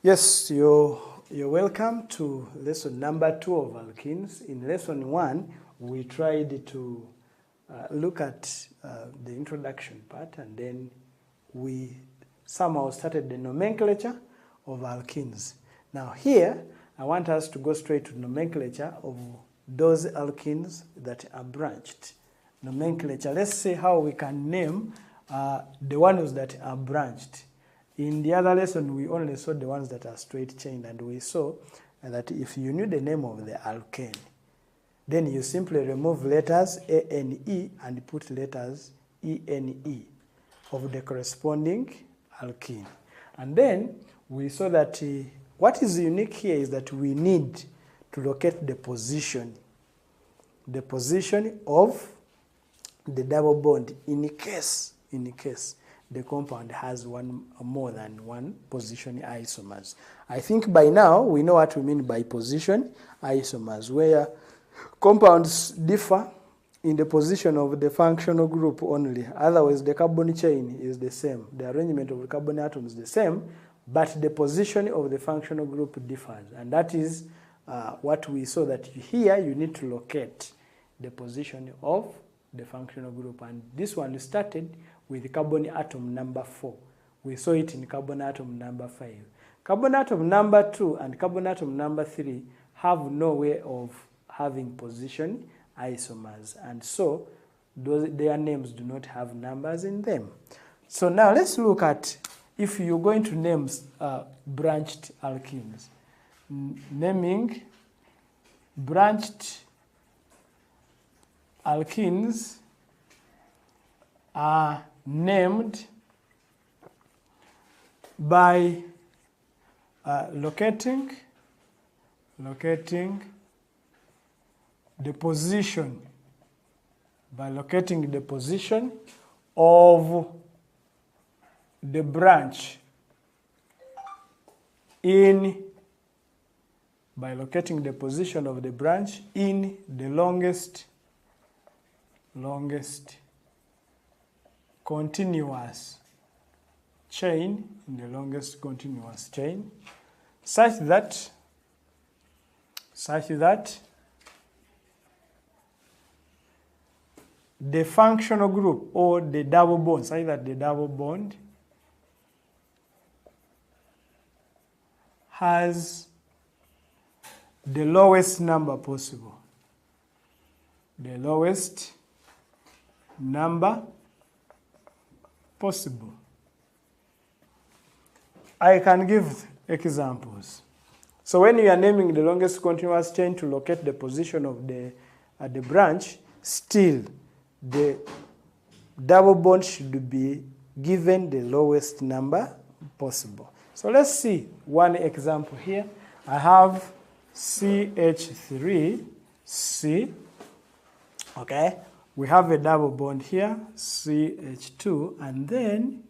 Yes, you're welcome to lesson number 2 of alkenes. In lesson 1, we tried to look at the introduction part, and then we somehow started the nomenclature of alkenes. Now here, I want us to go straight to nomenclature of those alkenes that are branched. Nomenclature, let's see how we can name the ones that are branched. In the other lesson, we only saw the ones that are straight chained, and we saw that if you knew the name of the alkane, then you simply remove letters A-N-E and put letters E-N-E of the corresponding alkene. And then we saw that what is unique here is that we need to locate the position of the double bond in case the compound has one or more than one position isomers. I think by now we know what we mean by position isomers, where compounds differ in the position of the functional group only. Otherwise, the carbon chain is the same. The arrangement of the carbon atoms is the same, but the position of the functional group differs. And that is what we saw, that here you need to locate the position of the functional group. And this one started with carbon atom number 4. We saw it in carbon atom number 5. Carbon atom number 2 and carbon atom number 3 have no way of having position isomers, and so their names do not have numbers in them. So now let's look at if you're going to name branched alkenes. Naming branched alkenes are named by locating the position of the branch in the longest continuous chain, such that the functional group or the double bond, has the lowest number possible. I can give examples. So when you are naming the longest continuous chain to locate the position of the branch, still the double bond should be given the lowest number possible. So let's see one example here. I have CH3C. Okay, we have a double bond here, CH2, and then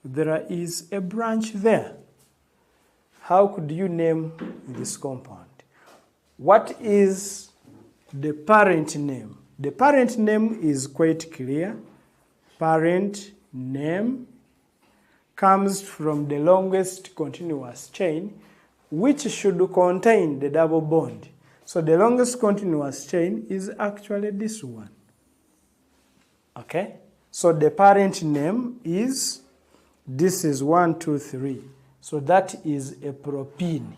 there is a branch there. How could you name this compound? What is the parent name? The parent name is quite clear. Parent name comes from the longest continuous chain, which should contain the double bond. So the longest continuous chain is actually this one. Okay? So the parent name is, this is 1, 2, 3. So that is a propene.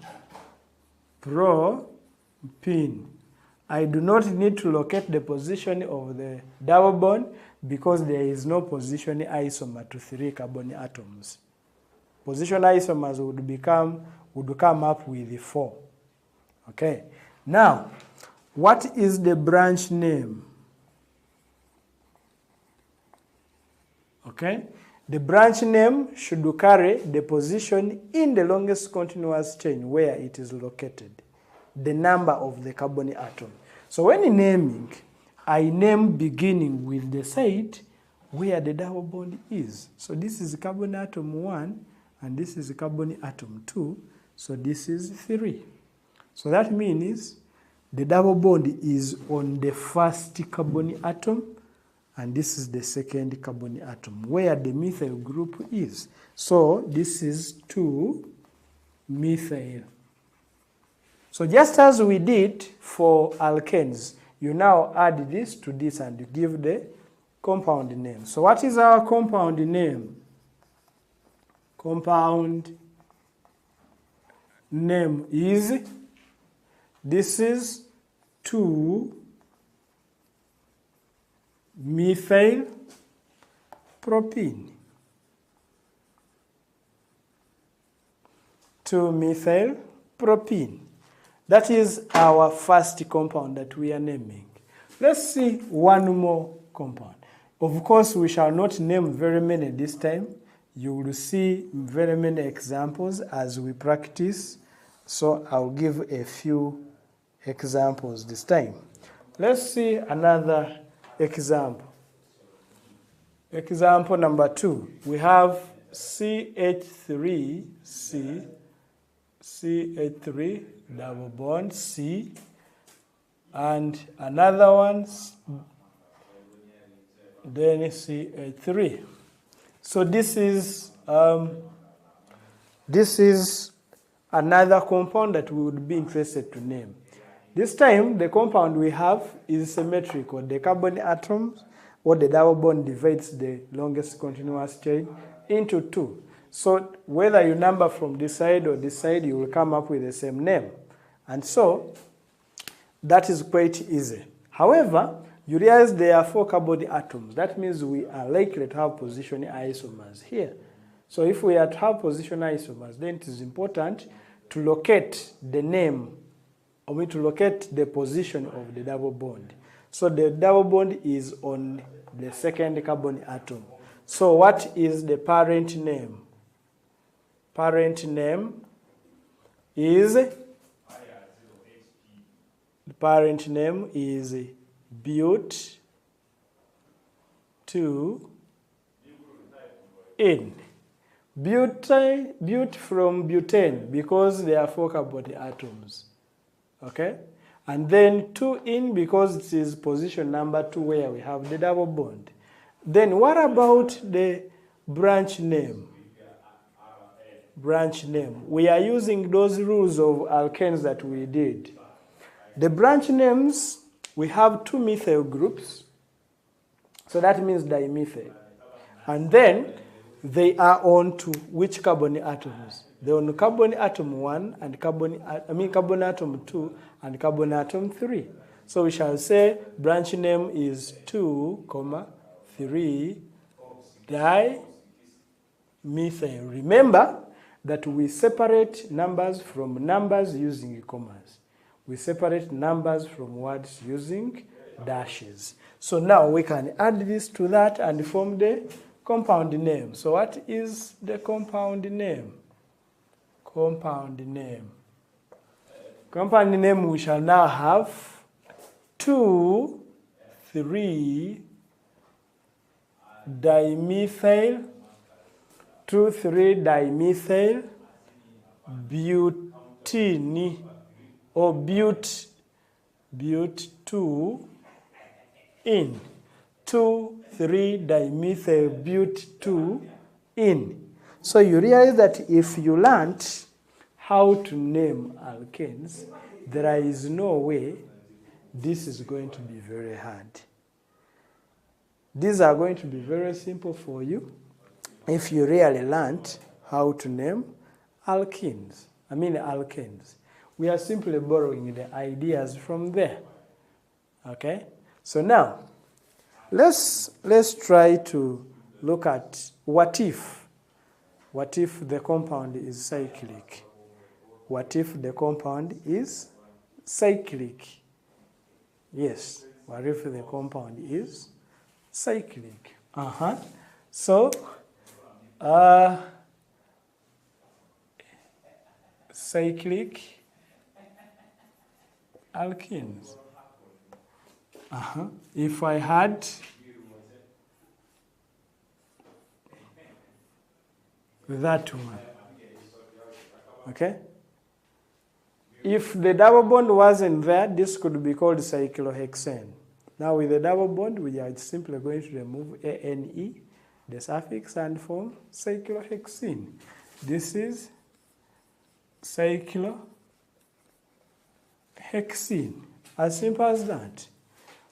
I do not need to locate the position of the double bond because there is no position isomer to 3 carbon atoms. Position isomers would come up with 4. Okay. Now, what is the branch name? Okay. The branch name should carry the position in the longest continuous chain where it is located, the number of the carbon atom. So when naming, I name beginning with the site where the double bond is. So this is carbon atom 1 and this is carbon atom 2. So this is 3. So that means the double bond is on the first carbon atom, and this is the second carbon atom where the methyl group is. So this is 2, methyl. So just as we did for alkenes, you now add this to this and you give the compound name. So what is our compound name? Compound name is, this is 2-methyl propene. 2-methyl propene. That is our first compound that we are naming. Let's see one more compound. Of course, we shall not name very many this time. You will see very many examples as we practice. So I'll give a few examples this time. Let's see another example. Example number 2. We have CH3C, CH3 double bond C, and another one, then CH3. So this is another compound that we would be interested to name. This time, the compound we have is symmetrical. The carbon atoms or the double bond divides the longest continuous chain into 2. So whether you number from this side or this side, you will come up with the same name. And so that is quite easy. However, you realize there are 4 carbon atoms. That means we are likely to have position isomers here. So if we are to have position isomers, then it is important to locate the name, or to locate the position of the double bond. So the double bond is on the second carbon atom. So what is the parent name? Parent name is, but 2-ene. But from butane, because there are 4 carbon atoms. Okay? And then 2-ene because it is position number 2 where we have the double bond. Then what about the branch name? Branch name. We are using those rules of alkenes that we did. The branch names, we have 2 methyl groups. So that means dimethyl. And then they are on to which carbon atoms? They're on carbon atom 1 and carbon atom 2 and carbon atom 3. So we shall say branch name is 2,3-dimethyl. Remember that we separate numbers from numbers using commas. We separate numbers from words using dashes. So now we can add this to that and form the compound name. So what is the compound name? Compound name. Compound name, we shall now have 2,3-dimethyl, 2,3-dimethyl butene, or but2-ene. 2,3-dimethyl but2-ene. So you realize that if you learnt how to name alkenes, there is no way this is going to be very hard. These are going to be very simple for you if you really learnt how to name alkenes. Alkenes. We are simply borrowing the ideas from there. Okay? So now, let's try to look at what if the compound is cyclic. What if the compound is cyclic? Yes, what if the compound is cyclic? So, cyclic alkenes. If I had that one, okay? If the double bond wasn't there, this could be called cyclohexane. Now with the double bond, we are simply going to remove ane, the suffix, and form cyclohexene. This is cyclohexene. As simple as that.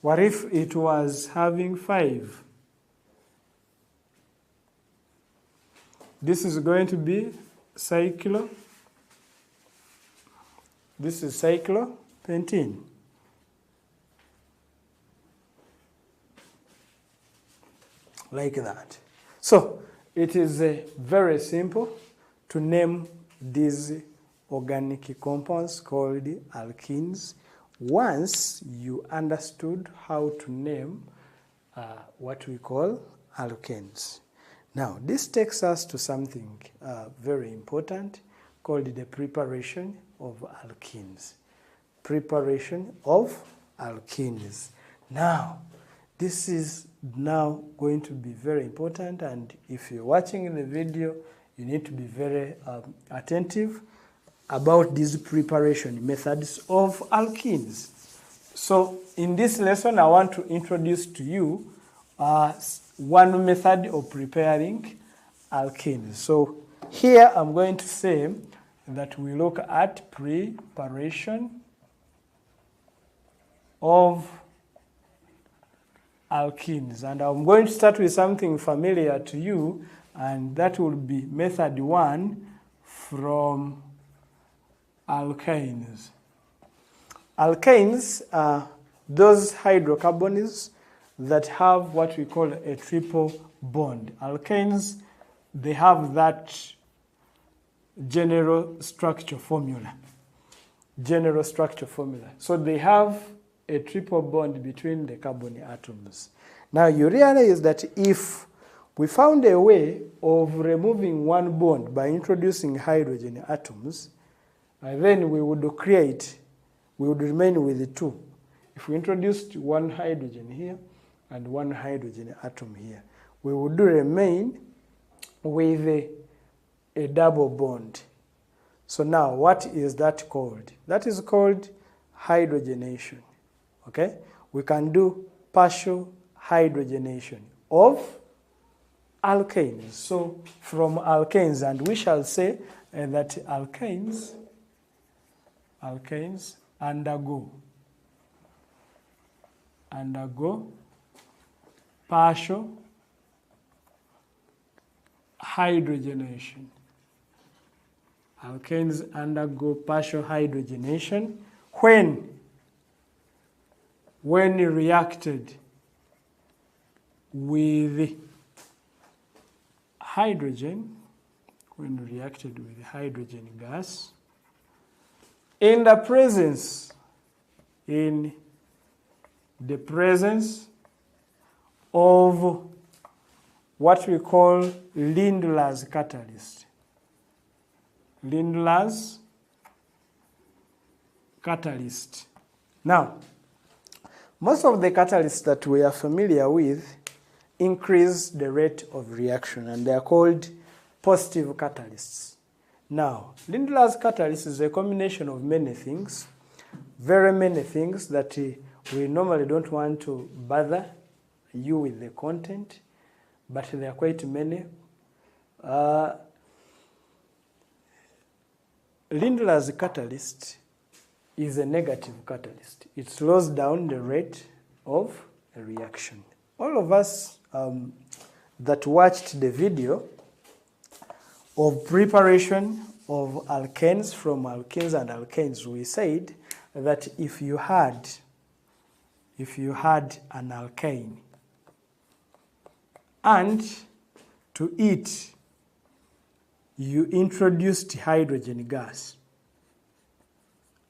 What if it was having 5? This is going to be this is cyclopentene. Like that. So it is very simple to name these organic compounds called alkenes once you understood how to name what we call alkenes. Now, this takes us to something very important called the preparation of alkenes. Preparation of alkenes. Now, this is now going to be very important, and if you're watching the video, you need to be very attentive about these preparation methods of alkenes. So, in this lesson, I want to introduce to you one method of preparing alkenes. So here I'm going to say that we look at preparation of alkenes. And I'm going to start with something familiar to you, and that will be method 1 from alkynes. Alkynes are those hydrocarbons that have what we call a triple bond. Alkenes, they have that general structure formula. So they have a triple bond between the carbon atoms. Now you realize that if we found a way of removing one bond by introducing hydrogen atoms, then we would remain with 2. If we introduced one hydrogen here and one hydrogen atom here, we would remain with a double bond. So now, what is that called? That is called hydrogenation. Okay? We can do partial hydrogenation of alkanes. So from alkanes, and we shall say that alkanes undergo partial hydrogenation. Alkanes undergo partial hydrogenation when reacted with hydrogen, gas in the presence of what we call Lindlar's catalyst. Lindlar's catalyst. Now, most of the catalysts that we are familiar with increase the rate of reaction, and they are called positive catalysts. Now, Lindlar's catalyst is a combination of many things, very many things that we normally don't want to bother you with the content, but there are quite many. Lindlar's catalyst is a negative catalyst. It slows down the rate of a reaction. All of us that watched the video of preparation of alkanes from alkenes and alkanes, we said that if you had an alkyne and to it you introduced hydrogen gas,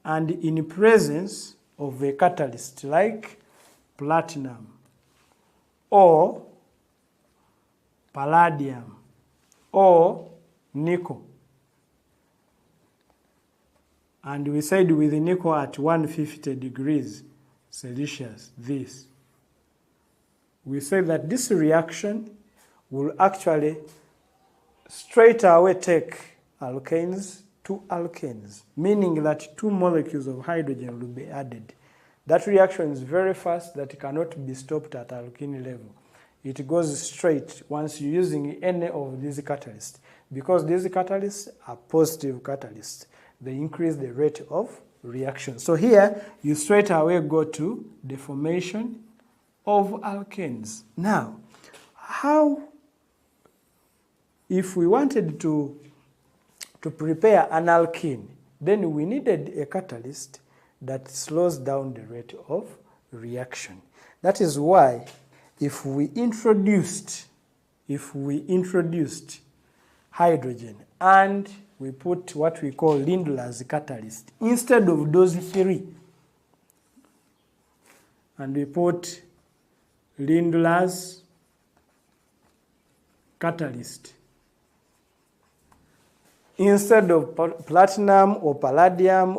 and in presence of a catalyst like platinum or palladium or nickel, and we said with nickel at 150 degrees Celsius, we say that this reaction will actually straight away take alkanes to alkanes, meaning that 2 molecules of hydrogen will be added. That reaction is very fast, that cannot be stopped at alkene level. It goes straight once you're using any of these catalysts, because these catalysts are positive catalysts. they increase the rate of reaction. So here, you straight away go to the formation of alkenes. Now, how, if we wanted to prepare an alkene, then we needed a catalyst that slows down the rate of reaction. That is why if we introduced hydrogen and we put what we call Lindlar's catalyst instead of those three, and we put Lindlar's catalyst instead of platinum or palladium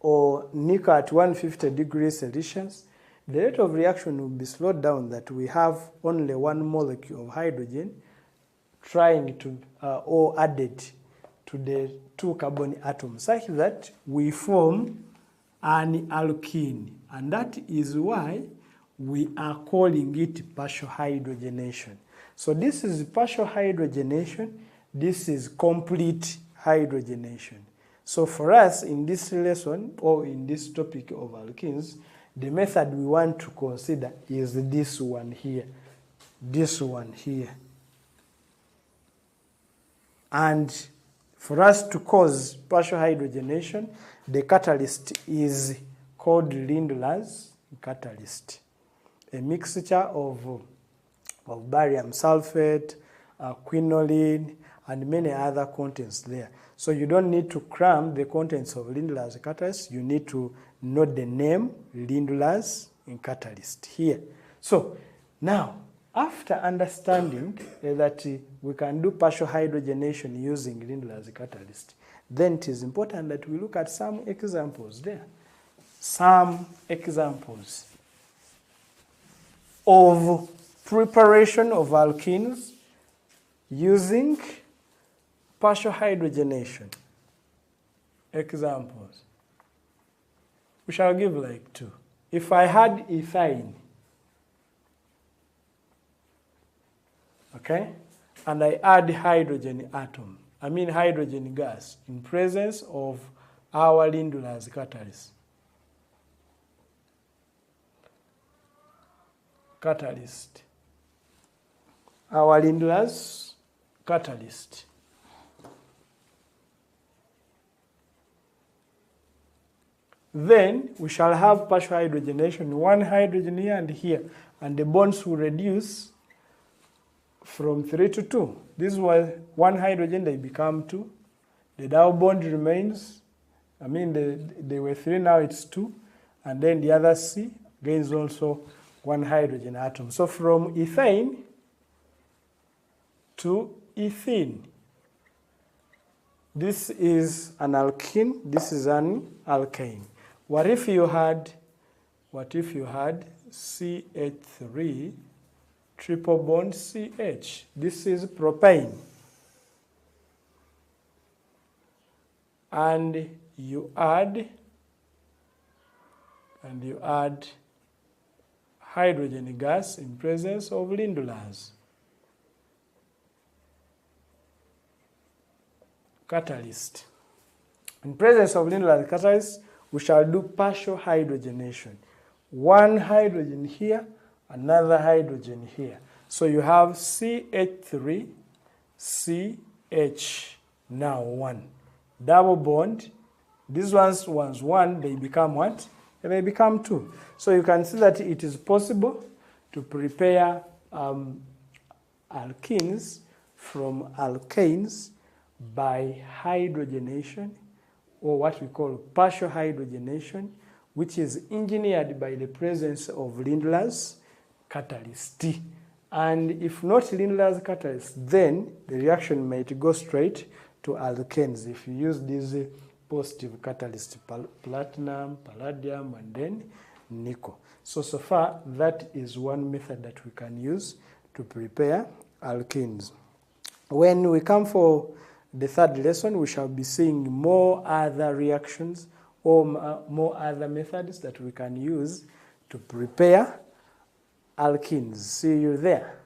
or nickel at 150 degrees Celsius, the rate of reaction will be slowed down that we have only one molecule of hydrogen trying to, or added to the two carbon atoms, such that we form an alkene. And that is why we are calling it partial hydrogenation. So this is partial hydrogenation, this is complete hydrogenation. So for us in this lesson, or in this topic of alkenes, the method we want to consider is this one here. This one here. And for us to cause partial hydrogenation, the catalyst is called Lindlar's catalyst. A mixture of barium sulfate, quinoline, and many other contents there. So you don't need to cram the contents of Lindlar's catalyst. You need to know the name Lindlar's catalyst here. So now, after understanding that we can do partial hydrogenation using Lindlar's catalyst, then it is important that we look at some examples there. Some examples of preparation of alkenes using partial hydrogenation. Examples. We shall give like two. If I had ethane, okay, and I add hydrogen atom, hydrogen gas in presence of our Lindlar's catalyst. Our Lindlar's catalyst. Then we shall have partial hydrogenation, one hydrogen here and here, and the bonds will reduce from 3 to 2. This was one hydrogen, they become 2. The double bond remains, they were 3, now it's 2. And then the other C gains also one hydrogen atom. So from ethane to ethene, this is an alkene, this is an alkyne. What if you had CH3 triple bond CH? This is propane. And you add hydrogen gas in presence of Lindlar's catalyst. In presence of Lindlar's catalyst, we shall do partial hydrogenation. One hydrogen here, another hydrogen here. So you have CH3, CH, now 1. Double bond. These ones 1, they become what? They become 2. So you can see that it is possible to prepare alkenes from alkanes by hydrogenation, or what we call partial hydrogenation, which is engineered by the presence of Lindlar's catalyst. And if not Lindlar's catalyst, then the reaction might go straight to alkenes if you use these positive catalysts, platinum, palladium, and then nickel. So far, that is one method that we can use to prepare alkenes. When we come for the third lesson, we shall be seeing more other reactions or more other methods that we can use to prepare alkenes. See you there.